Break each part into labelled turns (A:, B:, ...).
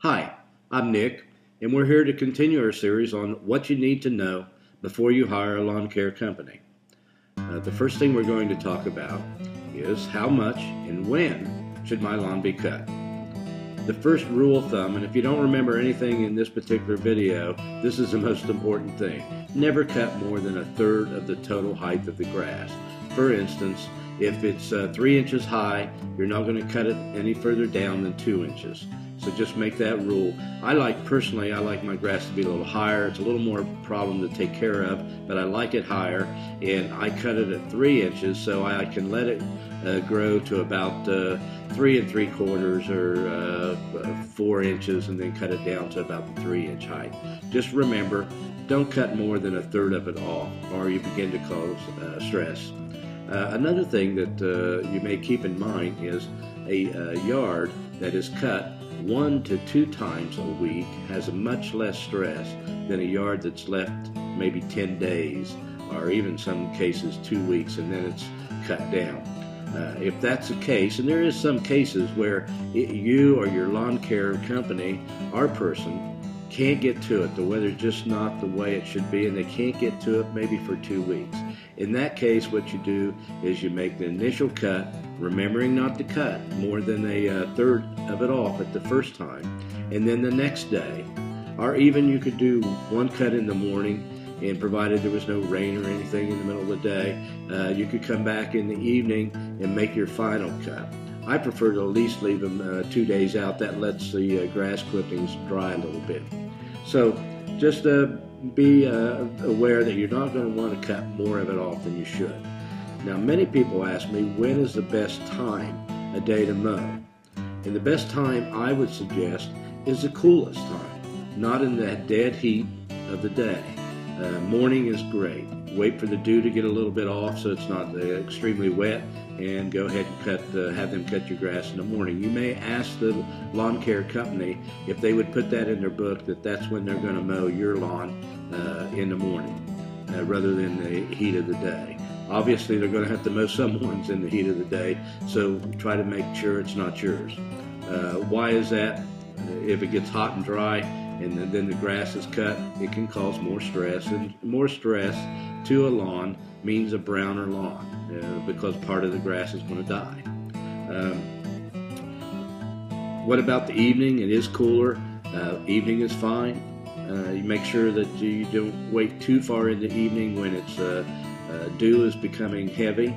A: Hi, I'm Nick, and we're here to continue our series on what you need to know before you hire a lawn care company. The first thing we're going to talk about is how much and when should my lawn be cut. The first rule of thumb, and if you don't remember anything in this particular video, this is the most important thing. Never cut more than a third of the total height of the grass. For instance, if it's 3 inches high, you're not going to cut it any further down than 2 inches. So just make that rule. Personally, I like my grass to be a little higher. It's a little more problem to take care of, but I like it higher, and I cut it at 3 inches so I can let it grow to about 3 3/4 or 4 inches, and then cut it down to about the 3-inch height. Just remember, don't cut more than a third of it off, or you begin to cause stress. Another thing that you may keep in mind is a yard that is cut 1 to 2 times a week has much less stress than a yard that's left maybe 10 days, or even some cases 2 weeks, and then it's cut down. If that's the case, and there is some cases where you or your lawn care company or person can't get to it, the weather's just not the way it should be, and they can't get to it maybe for 2 weeks. In that case, what you do is you make the initial cut, remembering not to cut more than a third of it off at the first time, and then the next day, or even you could do one cut in the morning, and provided there was no rain or anything in the middle of the day, you could come back in the evening and make your final cut. I prefer to at least leave them 2 days out. That lets the grass clippings dry a little bit. So just be aware that you're not going to want to cut more of it off than you should. Now, many people ask me, when is the best time a day to mow? And the best time I would suggest is the coolest time, not in that dead heat of the day. Morning is great. Wait for the dew to get a little bit off so it's not extremely wet, and go ahead and have them cut your grass in the morning. You may ask the lawn care company if they would put that in their book, that that's when they're going to mow your lawn in the morning rather than the heat of the day. Obviously, they're going to have to mow some ones in the heat of the day, so try to make sure it's not yours. Why is that? If it gets hot and dry and then the grass is cut, it can cause more stress, and more stress to a lawn means a browner lawn because part of the grass is going to die. What about the evening? It is cooler. Evening is fine. You make sure that you don't wait too far in the evening when it's dew is becoming heavy,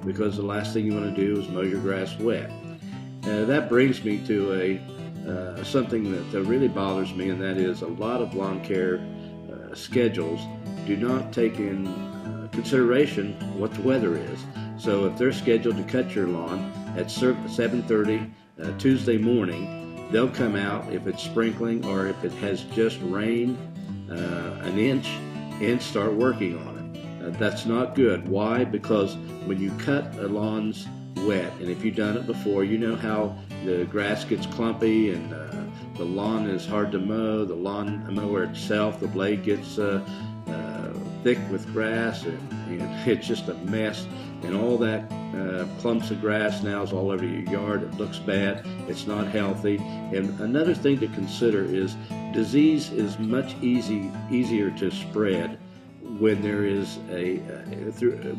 A: because the last thing you want to do is mow your grass wet. That brings me to something that really bothers me, and that is a lot of lawn care schedules do not take in consideration what the weather is. So if they're scheduled to cut your lawn at 7:30 Tuesday morning, they'll come out if it's sprinkling or if it has just rained an inch and start working on it. That's not good. Why? Because when you cut a lawn's wet, and if you've done it before, you know how the grass gets clumpy and the lawn is hard to mow. The lawn mower itself, the blade gets thick with grass, and it's just a mess, and all that clumps of grass now is all over your yard. It looks bad. It's not healthy. And another thing to consider is disease is much easier to spread when there is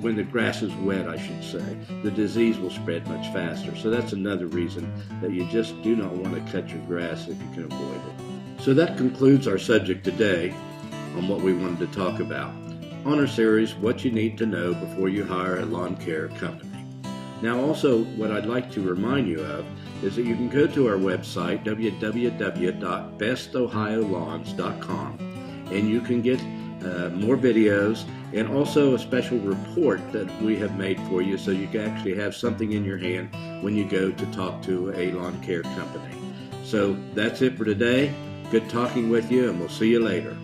A: when the grass is wet, I should say. The disease will spread much faster. So that's another reason that you just do not want to cut your grass if you can avoid it. So that concludes our subject today on what we wanted to talk about on our series, What You Need to Know Before You Hire a Lawn Care Company. Now, also, what I'd like to remind you of is that you can go to our website, www.bestohiolawns.com, and you can get more videos and also a special report that we have made for you, so you can actually have something in your hand when you go to talk to a lawn care company. So that's it for today. Good talking with you, and we'll see you later.